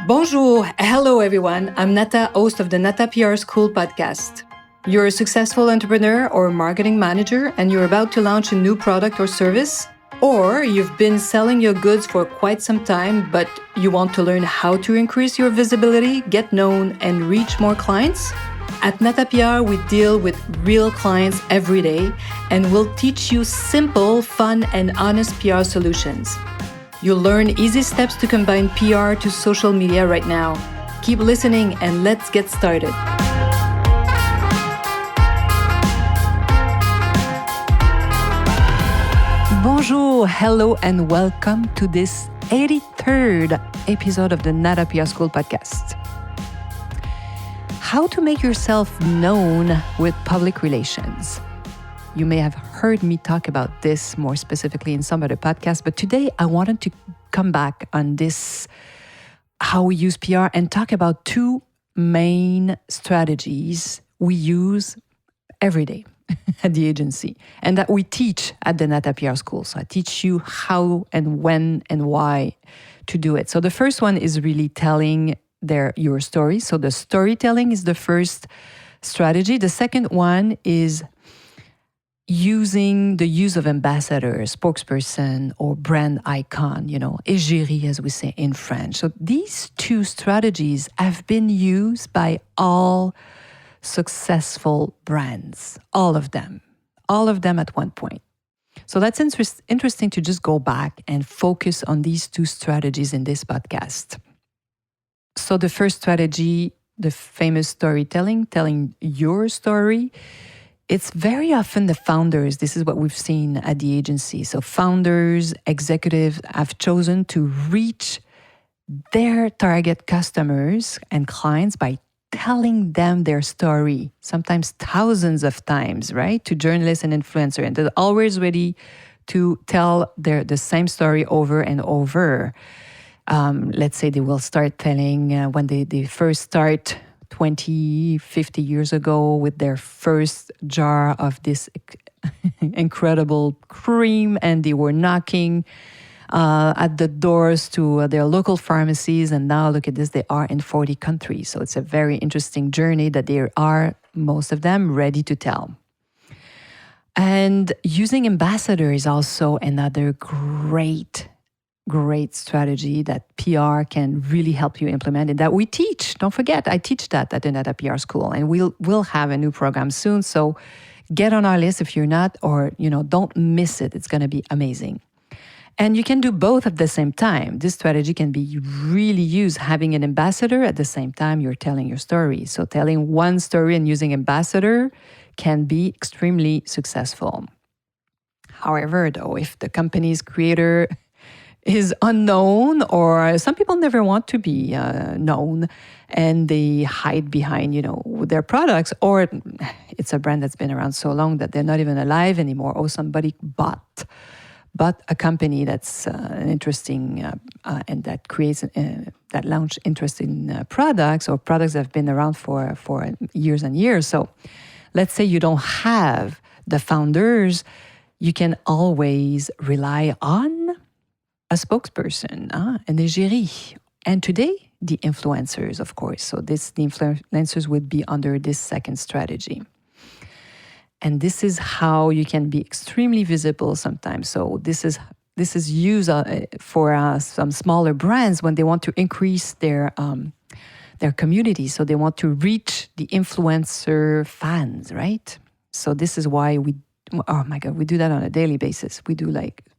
Bonjour, hello everyone. I'm Nata, host of the Nata PR School podcast. You're a successful entrepreneur or marketing manager and you're about to launch a new product or service, or you've been selling your goods for quite some time, but you want to learn how to increase your visibility, get known, and reach more clients? At Nata PR, we deal with real clients every day and we'll teach you simple, fun, and honest PR solutions. You'll learn easy steps to combine PR to social media right now. Keep listening and let's get started. Bonjour, hello, and welcome to this 83rd episode of the Nata PR School podcast. How to make yourself known with public relations. You may have heard me talk about this more specifically in some other podcasts, but today I wanted to come back on this, how we use PR, and talk about two main strategies we use every day at the agency and that we teach at the Nata PR School. So I teach you how and when and why to do it. So the first one is really telling your story. So the storytelling is the first strategy. The second one is using the use of ambassador, spokesperson, or brand icon, égérie, as we say in French. So these two strategies have been used by all successful brands, all of them at one point. So that's interesting to just go back and focus on these two strategies in this podcast. So the first strategy, the famous storytelling, telling your story, it's very often the founders. This is what we've seen at the agency. So founders, executives have chosen to reach their target customers and clients by telling them their story, sometimes thousands of times, right? To journalists and influencers. And they're always ready to tell the same story over and over. Let's say they will start telling when they first start 20, 50 years ago with their first jar of this incredible cream, and they were knocking at the doors to their local pharmacies, and now look at this, they are in 40 countries. So it's a very interesting journey that they are, most of them, ready to tell. And using ambassador is also another great strategy that PR can really help you implement and that we teach. Don't forget, I teach that at the Nata PR School, and we'll have a new program soon. So get on our list if you're not, or don't miss it. It's going to be amazing. And you can do both at the same time. This strategy can be really used having an ambassador at the same time you're telling your story. So telling one story and using ambassador can be extremely successful. However, though, if the company's creator is unknown, or some people never want to be known and they hide behind, their products, or it's a brand that's been around so long that they're not even alive anymore, or somebody bought a company that's interesting and that creates, that launch interesting products, or products that have been around for years and years. So let's say you don't have the founders, you can always rely on a spokesperson, an égérie. And today, the influencers, of course. So the influencers would be under this second strategy. And this is how you can be extremely visible sometimes. So this is used for some smaller brands when they want to increase their community. So they want to reach the influencer fans, right? So this is why we do that on a daily basis. We do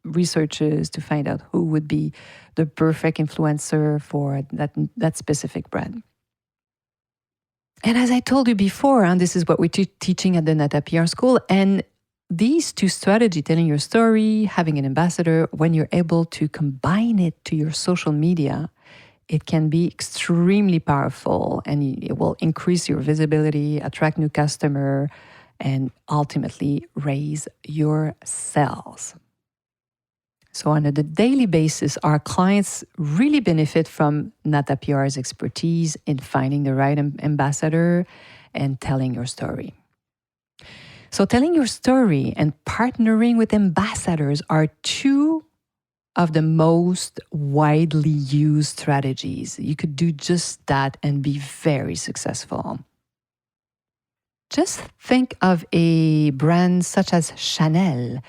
researches to find out who would be the perfect influencer for that specific brand. And as I told you before, and this is what we're teaching at the Nata PR School, and these two strategies, telling your story, having an ambassador, when you're able to combine it to your social media, it can be extremely powerful, and it will increase your visibility, attract new customer, and ultimately raise your sales. So on a daily basis, our clients really benefit from Nata PR's expertise in finding the right ambassador and telling your story. So telling your story and partnering with ambassadors are two of the most widely used strategies. You could do just that and be very successful. Just think of a brand such as Chanel,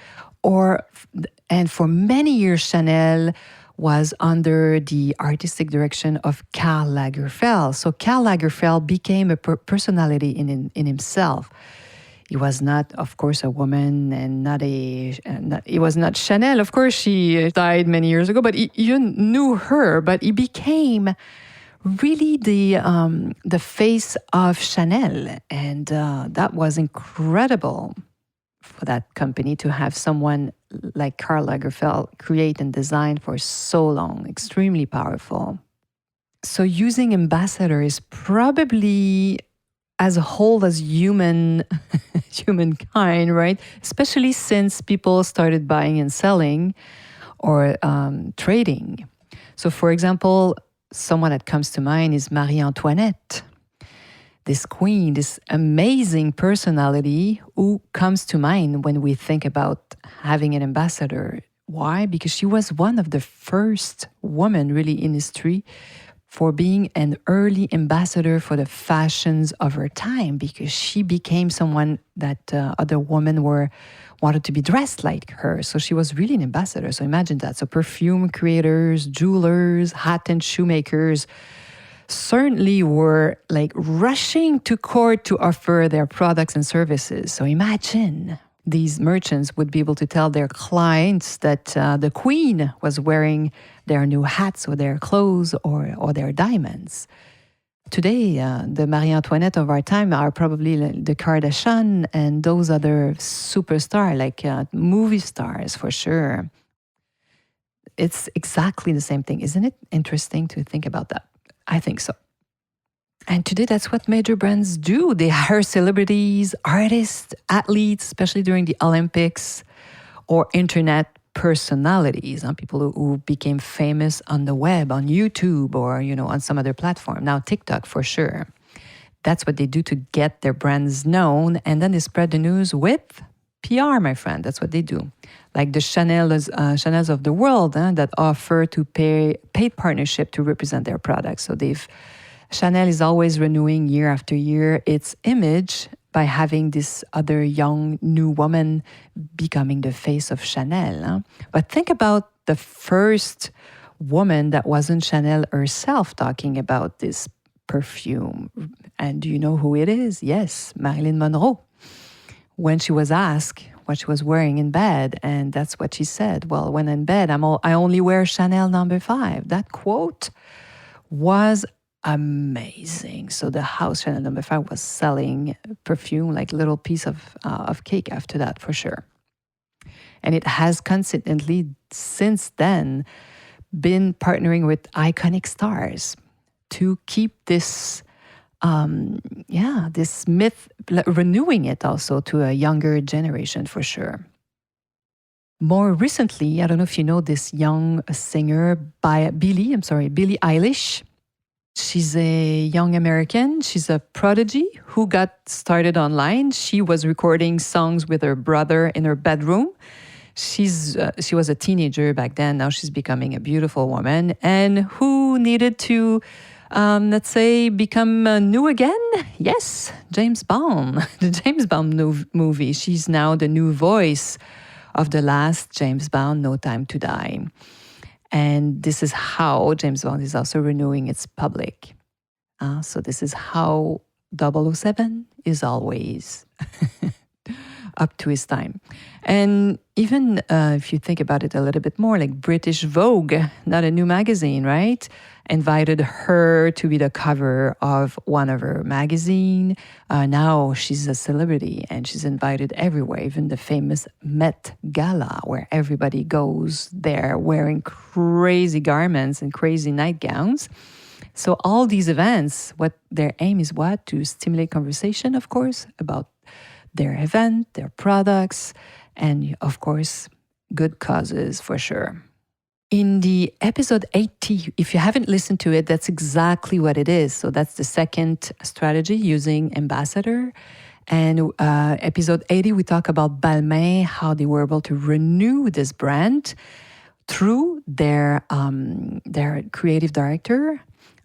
and for many years, Chanel was under the artistic direction of Karl Lagerfeld. So Karl Lagerfeld became a personality in himself. He was not, of course, a woman, and he was not Chanel. Of course, she died many years ago, but you knew her. But he became really the face of Chanel, and that was incredible for that company to have someone like Karl Lagerfeld create and design for so long. Extremely powerful. So using ambassador is probably as a whole as humankind, right? Especially since people started buying and selling or trading. So for example, someone that comes to mind is Marie Antoinette, this queen, this amazing personality who comes to mind when we think about having an ambassador. Why? Because she was one of the first women really in history for being an early ambassador for the fashions of her time, because she became someone that other women wanted to be dressed like her. So she was really an ambassador. So imagine that. So perfume creators, jewelers, hat and shoemakers certainly were like rushing to court to offer their products and services. So imagine these merchants would be able to tell their clients that the queen was wearing their new hats or their clothes or their diamonds. Today, the Marie Antoinette of our time are probably the Kardashian and those other superstars, like movie stars for sure. It's exactly the same thing. Isn't it interesting to think about that? I think so. And today, that's what major brands do. They hire celebrities, artists, athletes, especially during the Olympics, or internet personalities, people who became famous on the web, on YouTube, or on some other platform. Now, TikTok for sure. That's what they do to get their brands known, and then they spread the news with PR, my friend. That's what they do. Like the Chanels of the world that offer to pay paid partnership to represent their products. So Chanel is always renewing year after year its image by having this other young new woman becoming the face of Chanel. But think about the first woman that wasn't Chanel herself talking about this perfume. And do you know who it is? Yes, Marylin Monroe. When she was asked what she was wearing in bed, and that's what she said. Well, when in bed, I only wear Chanel No. 5. That quote was amazing. So the house Chanel No. 5 was selling perfume like little piece of cake after that, for sure. And it has consistently since then been partnering with iconic stars to keep this this myth, renewing it also to a younger generation for sure. More recently, I don't know if you know this young singer Billie Eilish. She's a young American. She's a prodigy who got started online. She was recording songs with her brother in her bedroom. She was a teenager back then. Now she's becoming a beautiful woman, and who needed to let's say, become new again? Yes, James Bond, the James Bond movie. She's now the new voice of the last James Bond, No Time to Die. And this is how James Bond is also renewing its public. So this is how 007 is always up to his time. And even if you think about it a little bit more, like British Vogue, not a new magazine, right? Invited her to be the cover of one of her magazine. Now she's a celebrity and she's invited everywhere, even the famous Met Gala, where everybody goes there wearing crazy garments and crazy nightgowns. So all these events, what their aim is what? To stimulate conversation, of course, about their event, their products, and of course, good causes for sure. In the episode 80, if you haven't listened to it, that's exactly what it is. So that's the second strategy, using ambassador. And episode 80, we talk about Balmain, how they were able to renew this brand through their creative director,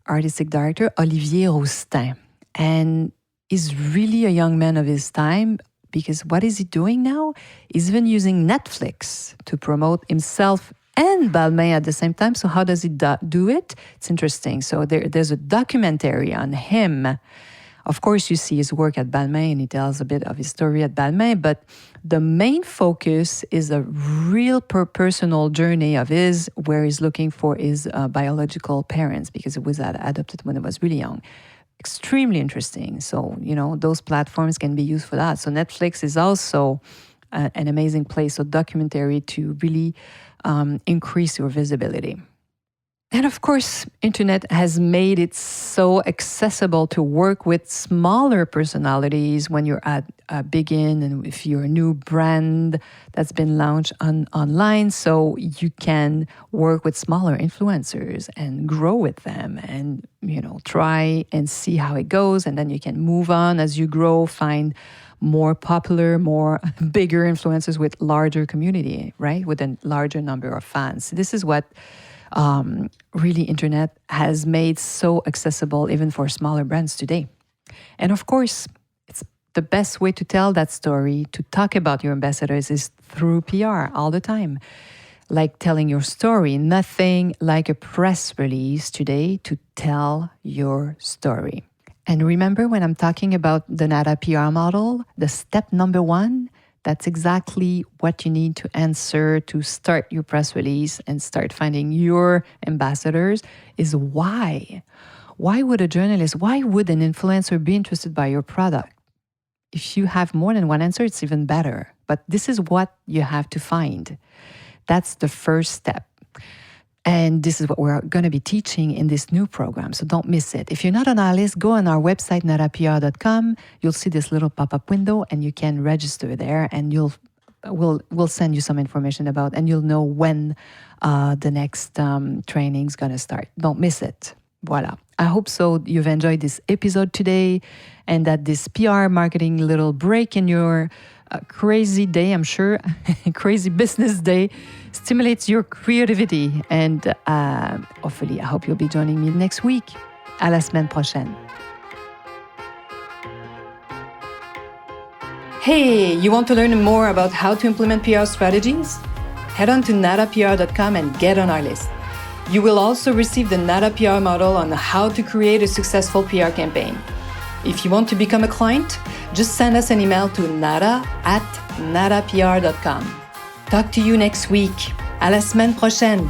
artistic director, Olivier Roustin. And he's really a young man of his time, because what is he doing now? He's even using Netflix to promote himself and Balmain at the same time. So how does he do it? It's interesting. So there's a documentary on him. Of course, you see his work at Balmain, and he tells a bit of his story at Balmain, but the main focus is a real personal journey of his, where he's looking for his biological parents, because it was adopted when it was really young. Extremely interesting. So, those platforms can be used for that. So Netflix is also an amazing place, a documentary to really increase your visibility. And of course, internet has made it so accessible to work with smaller personalities when you're at begin, and if you're a new brand that's been launched online. So you can work with smaller influencers and grow with them, and try and see how it goes. And then you can move on as you grow, find more popular, more bigger influencers with larger community, right? With a larger number of fans. This is what really internet has made so accessible even for smaller brands today. And of course, it's the best way to tell that story, to talk about your ambassadors, is through PR all the time. Like telling your story, nothing like a press release today to tell your story. And remember, when I'm talking about the Nata PR model, the step number 1, that's exactly what you need to answer to start your press release and start finding your ambassadors, is why. Why would a journalist, why would an influencer be interested by your product? If you have more than one answer, it's even better. But this is what you have to find. That's the first step. And this is what we're going to be teaching in this new program, so don't miss it. If you're not on our list, go on our website, natapr.com. You'll see this little pop-up window, and you can register there, and we'll send you some information about, and you'll know when the next training's going to start. Don't miss it. Voila. I hope so you've enjoyed this episode today, and that this PR marketing little break in your crazy day, I'm sure, crazy business day, stimulates your creativity. And hopefully, I hope you'll be joining me next week. À la semaine prochaine. Hey, you want to learn more about how to implement PR strategies? Head on to natapr.com and get on our list. You will also receive the Nata PR model on how to create a successful PR campaign. If you want to become a client, just send us an email to nata@natapr.com. Talk to you next week. À la semaine prochaine.